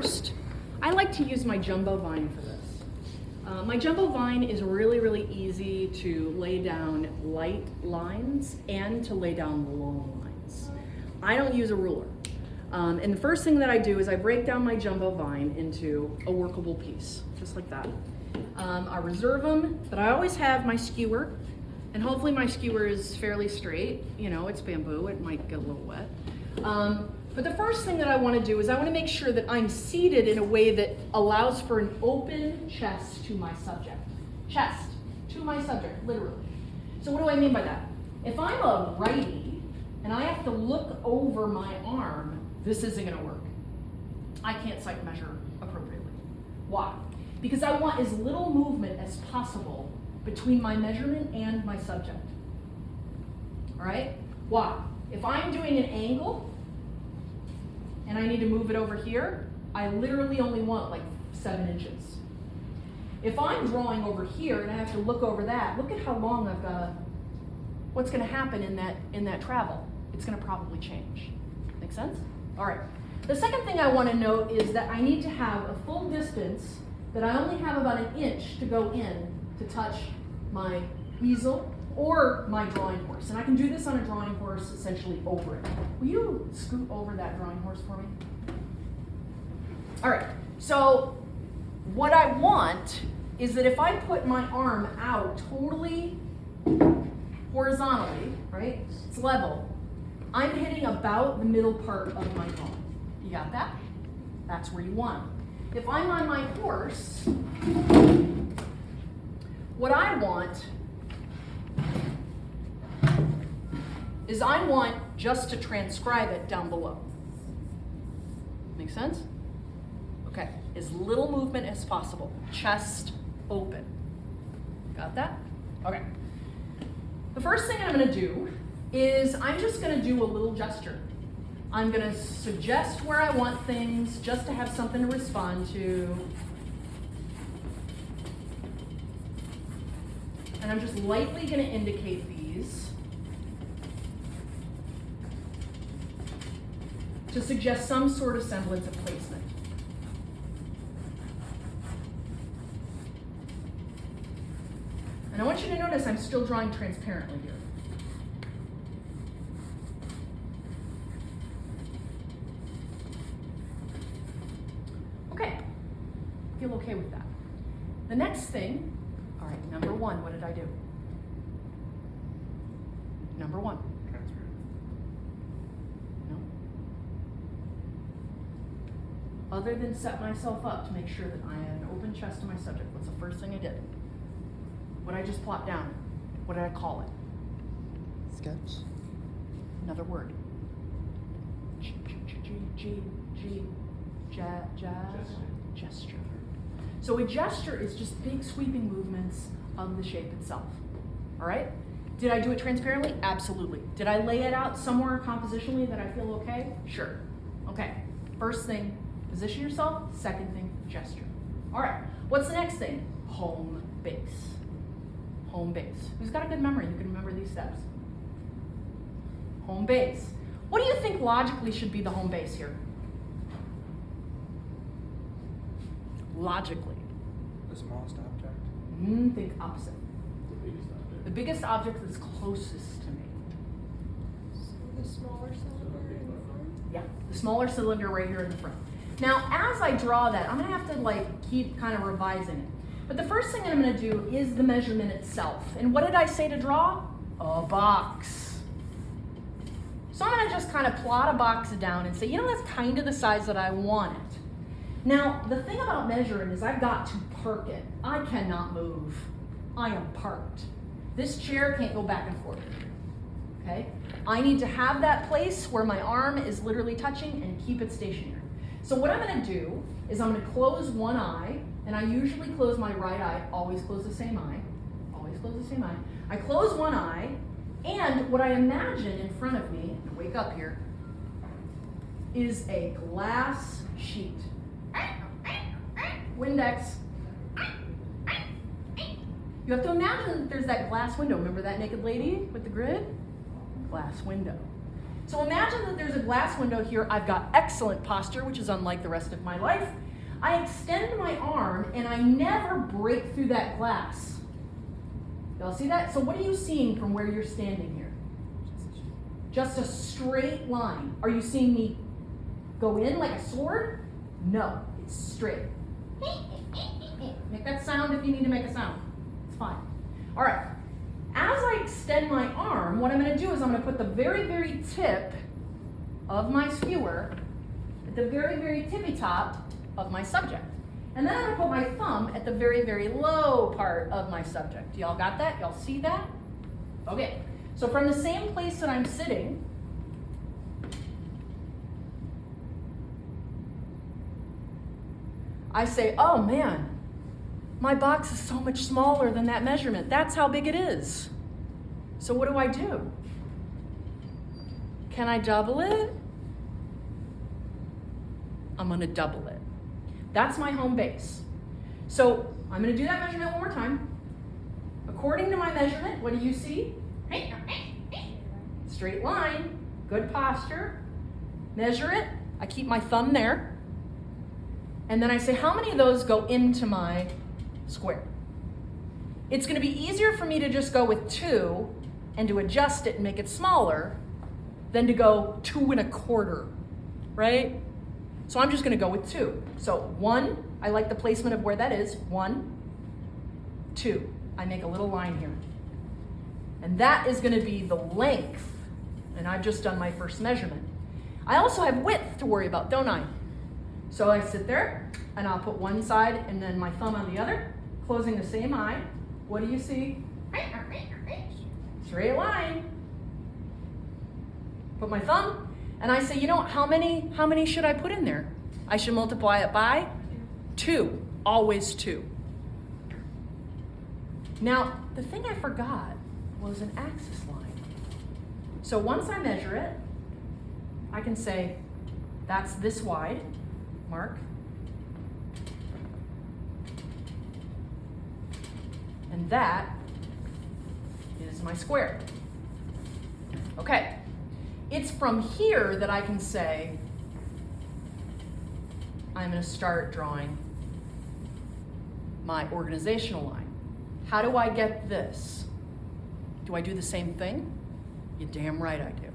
First, I like to use my jumbo vine for this. My jumbo vine is really easy to lay down light lines and to lay down long lines. I don't use a ruler. And the first thing that I do is I break down my jumbo vine into a workable piece, just like that. I reserve them, but I always have my skewer, and hopefully my skewer is fairly straight. You know, it's bamboo, it might get a little wet. But the first thing that I want to do is I want to make sure that I'm seated in a way that allows for an open chest to my subject. Chest to my subject, literally. So what do I mean by that? If I'm a righty and I have to look over my arm, this isn't going to work. I can't sight measure appropriately. Why? Because I want as little movement as possible between my measurement and my subject. All right? Why? If I'm doing an angle and I need to move it over here, I literally only want like 7 inches. If I'm drawing over here and I have to look over that, look at how long I've got to, what's going to happen in that travel? It's going to probably change. Make sense? All right. The second thing I want to note is that I need to have a full distance that I only have about 1 inch to go in to touch my easel or my drawing horse. And I can do this on a drawing horse essentially over it. Will you scoot over that drawing horse for me? All right, so what I want is that if I put my arm out totally horizontally, right, it's level, I'm hitting about the middle part of my drawing. You got that? That's where you want it. If I'm on my horse, what I want is I want just to transcribe it down below. Make sense? Okay, as little movement as possible. Chest open. Got that? Okay. The first thing I'm gonna do is I'm just gonna do a little gesture. I'm gonna suggest where I want things just to have something to respond to. And I'm just lightly gonna indicate these to suggest some sort of semblance of placement. And I want you to notice I'm still drawing transparently here. Okay, feel okay with that. The next thing, all right, number 1, what did I do? Number 1. Other than set myself up to make sure that I had an open chest to my subject, what's the first thing I did? What did I just plot down? What did I call it? Sketch. Another word. Gesture. So a gesture is just big sweeping movements of the shape itself. All right? Did I do it transparently? Absolutely. Did I lay it out somewhere compositionally that I feel okay? Sure. Okay. First thing, position yourself. Second thing, gesture. All right, what's the next thing? Home base. Home base. Who's got a good memory? You can remember these steps. Home base. What do you think logically should be the home base here? Logically. The smallest object. Think opposite. The biggest object that's closest to me. The smaller cylinder in the front? Yeah, the smaller cylinder right here in the front. Now, as I draw that, I'm gonna have to keep kind of revising it. But the first thing I'm gonna do is the measurement itself. And what did I say to draw? A box. So I'm gonna just kind of plot a box down and say, you know, that's kind of the size that I want it. Now, the thing about measuring is I've got to park it. I cannot move. I am parked. This chair can't go back and forth. Okay? I need to have that place where my arm is literally touching and keep it stationary. So what I'm gonna do is I'm gonna close one eye, and I usually close my right eye, always close the same eye, always close the same eye. I close one eye, and what I imagine in front of me, and wake up here, is a glass sheet. Windex. You have to imagine that there's that glass window. Remember that naked lady with the grid? Glass window. So imagine that there's a glass window here. I've got excellent posture, which is unlike the rest of my life. I extend my arm and I never break through that glass. Y'all see that? So what are you seeing from where you're standing here? Just a straight line. Are you seeing me go in like a sword? No, it's straight. Make that sound if you need to make a sound. It's fine. All right. As I extend my arm, what I'm going to do is I'm going to put the very, very tip of my skewer at the very, very tippy top of my subject. And then I'm going to put my thumb at the very, very low part of my subject. Y'all got that? Y'all see that? Okay. So from the same place that I'm sitting, I say, oh man, my box is so much smaller than that measurement. That's how big it is. So what do? Can I double it? I'm going to double it. That's my home base. So I'm going to do that measurement one more time. According to my measurement, what do you see? Straight line, good posture. Measure it. I keep my thumb there. And then I say, how many of those go into my square? It's going to be easier for me to just go with 2 and to adjust it and make it smaller than to go 2 1/4, right? So I'm just going to go with 2. So 1, I like the placement of where that is. 1, 2. I make a little line here. And that is going to be the length. And I've just done my first measurement. I also have width to worry about, don't I? So I sit there and I'll put one side and then my thumb on the other, closing the same eye. What do you see? Straight line. Put my thumb and I say, you know, how many should I put in there? I should multiply it by 2, always 2. Now, the thing I forgot was an axis line. So once I measure it, I can say, that's this wide, mark. And that is my square. Okay, it's from here that I can say, I'm going to start drawing my organizational line. How do I get this? Do I do the same thing? You're damn right I do.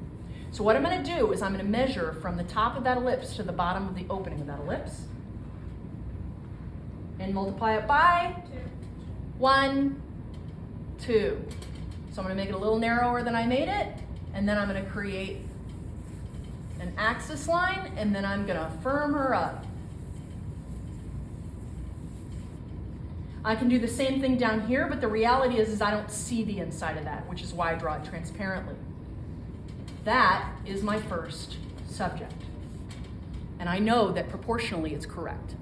So what I'm going to do is I'm going to measure from the top of that ellipse to the bottom of the opening of that ellipse and multiply it by 1, 2. So I'm going to make it a little narrower than I made it, and then I'm going to create an axis line, and then I'm going to firm her up. I can do the same thing down here, but the reality is I don't see the inside of that, which is why I draw it transparently. That is my first subject. And I know that proportionally it's correct.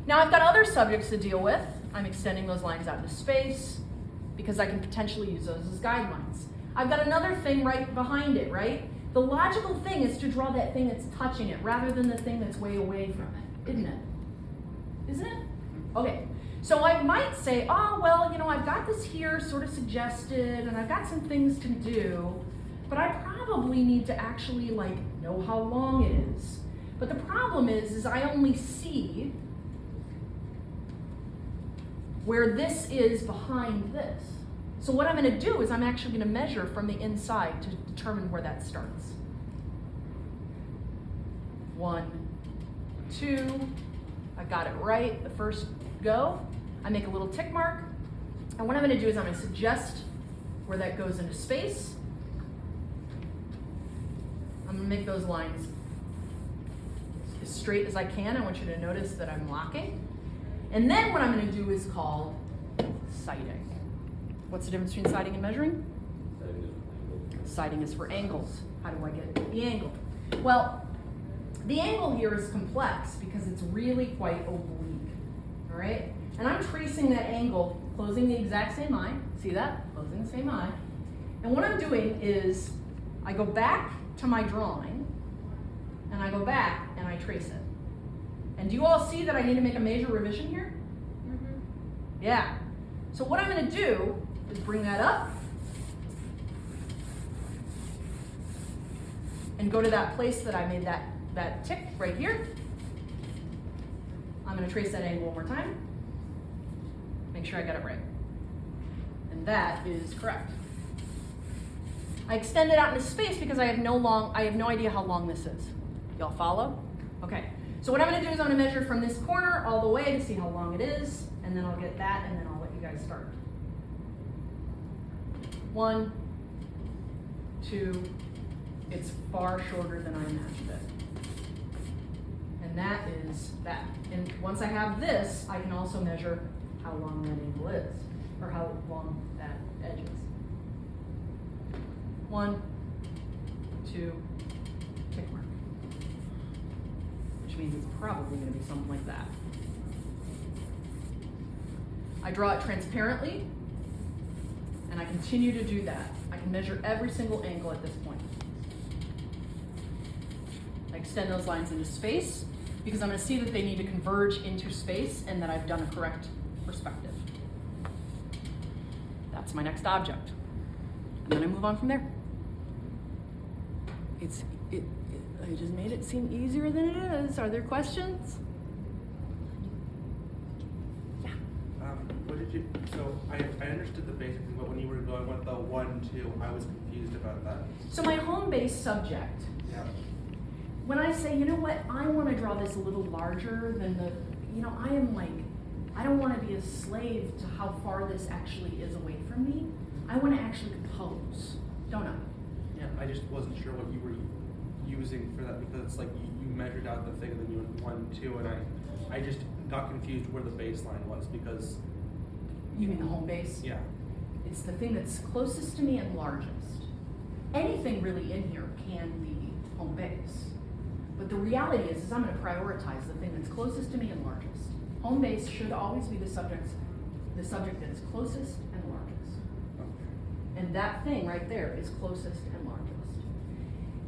Now I've got other subjects to deal with. I'm extending those lines out into space because I can potentially use those as guidelines. I've got another thing right behind it, right? The logical thing is to draw that thing that's touching it rather than the thing that's way away from it, isn't it? Isn't it? Okay. So I might say, oh, well, you know, I've got this here sort of suggested, and I've got some things to do, but I probably need to actually, like, know how long it is. But the problem is I only see where this is behind this. So what I'm going to do is I'm actually going to measure from the inside to determine where that starts. 1, 2, I got it right the first go. I make a little tick mark, and what I'm going to do is I'm going to suggest where that goes into space. I'm going to make those lines as straight as I can. I want you to notice that I'm locking. And then what I'm going to do is called sighting. What's the difference between sighting and measuring? Sighting is for angles. How do I get the angle? Well, the angle here is complex because it's really quite oblique, all right? And I'm tracing that angle, closing the exact same eye. See that? Closing the same eye. And what I'm doing is I go back to my drawing, and I go back and I trace it. And do you all see that I need to make a major revision here? Mm-hmm. Yeah. So what I'm going to do is bring that up and go to that place that I made that tick right here. I'm gonna trace that angle one more time. Make sure I got it right. And that is correct. I extend it out into space because I have no idea how long this is. Y'all follow? Okay. So what I'm gonna do is I'm gonna measure from this corner all the way to see how long it is, and then I'll get that, and then I'll let you guys start. 1, 2, it's far shorter than I imagined it. And that is that. And once I have this, I can also measure how long that angle is, or how long that edge is. 1, 2, tick mark. Which means it's probably going to be something like that. I draw it transparently, and I continue to do that. I can measure every single angle at this point. I extend those lines into space because I'm going to see that they need to converge into space and that I've done a correct perspective. That's my next object. And then I move on from there. I just made it seem easier than it is. Are there questions? Yeah. What did you? So I understood the basic thing, but when you were going with the 1, 2, I was confused about that. So my home-based subject. Yeah. When I say, you know what, I want to draw this a little larger than the, I don't want to be a slave to how far this actually is away from me. I want to actually compose, don't I? Yeah. I just wasn't sure what you were using for that because it's like you measured out the thing and then you went 1, 2, and I just got confused where the baseline was because. You mean the home base? Yeah. It's the thing that's closest to me and largest. Anything really in here can be home base. But the reality is I'm going to prioritize the thing that's closest to me and largest. Home base should always be the subject that is closest and largest. Okay. And that thing right there is closest and largest.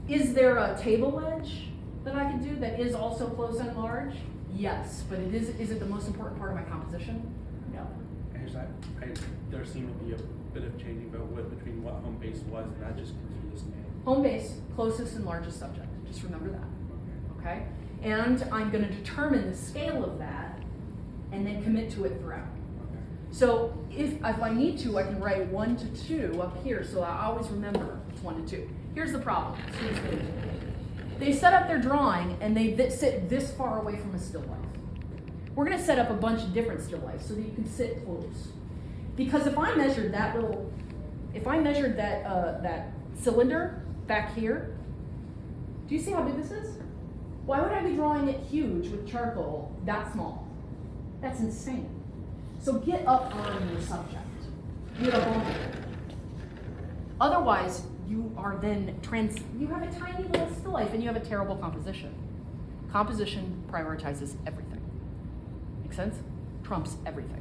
Is there a table edge that I can do that is also close and large? Yes, but is it the most important part of my composition? No. There seemed to be a bit of changing between what home base was, and that just confused me. Home base, closest and largest subject. Just remember that. Okay? And I'm going to determine the scale of that and then commit to it throughout. Okay. So if I need to, I can write 1 to 2 up here so I always remember it's 1 to 2. Here's the problem. They set up their drawing and they sit this far away from a still life. We're going to set up a bunch of different still lifes so that you can sit close. Because if I measured that that cylinder back here, do you see how big this is? Why would I be drawing it huge with charcoal that small? That's insane. So get up on your subject. Get up on it. Otherwise, you are then you have a tiny little still life and you have a terrible composition. Composition prioritizes everything. Make sense? Trumps everything.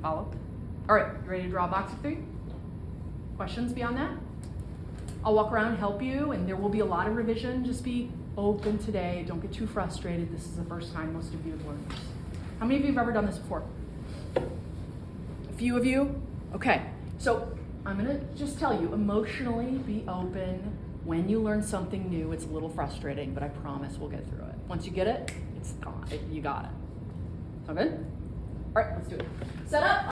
Follow? All right, you ready to draw a box of 3? Questions beyond that? I'll walk around and help you, and there will be a lot of revision. Just be open today. Don't get too frustrated. This is the first time most of you have learned this. How many of you have ever done this before? A few of you? Okay, so I'm gonna just tell you, emotionally be open. When you learn something new, it's a little frustrating, but I promise we'll get through it. Once you get it, it's gone. You got it. Sound good? All right, let's do it. Set up.